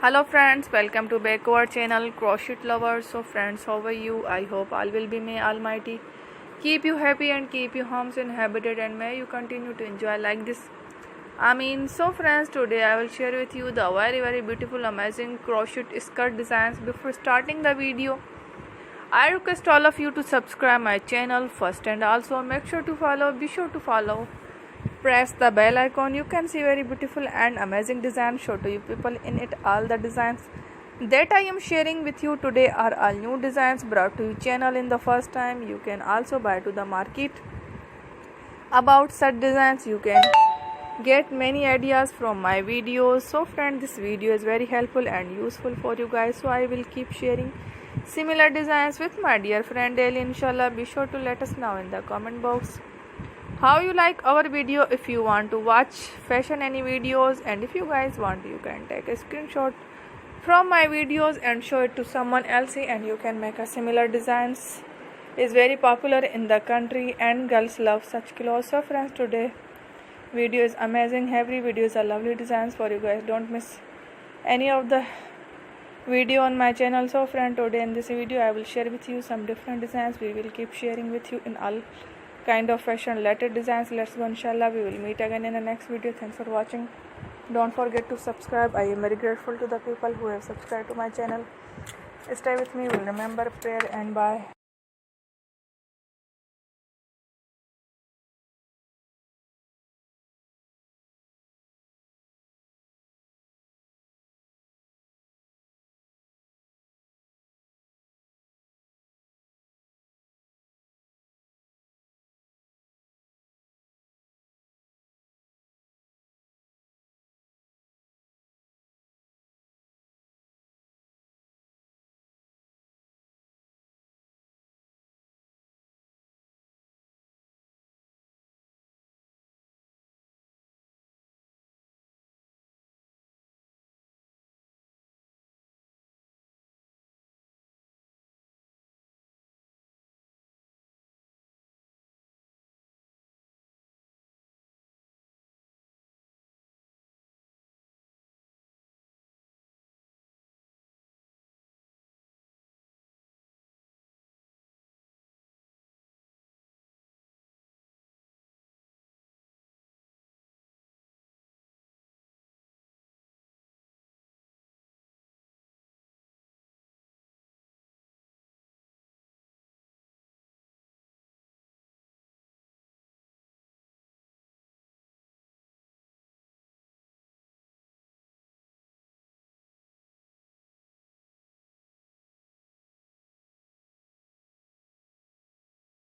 Hello friends, welcome to back to our channel Crochet Lovers. So friends, how are you? I hope all will be may Almighty keep you happy and keep your homes inhabited, and may you continue to enjoy like this. So friends, today I will share with you the very beautiful amazing crochet skirt designs. Before starting the video, I request all of you to subscribe my channel first, and also be sure to follow, press the bell icon. You can see very beautiful and amazing designs show to you people in it. All the designs that I am sharing with you today are all new designs brought to your channel in the first time. You can also buy to the market about such designs. You can get many ideas from my videos. So friend, this video is very helpful and useful for you guys, so I will keep sharing similar designs with my dear friend daily, inshallah. Be sure to let us know in the comment box how you like our video. If you want to watch fashion any videos, and if you guys want, you can take a screenshot from my videos and show it to someone else, and you can make a similar designs. Is very popular in the country and girls love such clothes. So friends, today video is amazing. Every video is a lovely designs for you guys. Don't miss any of the video on my channel. So friend, today in this video I will share with you some different designs. We will keep sharing with you in all kind of fashion related designs. Let's go, inshallah. We will meet again in the next video. Thanks for watching. Don't forget to subscribe. I am very grateful to the people who have subscribed to my channel. Stay with me. Will remember prayer, and bye.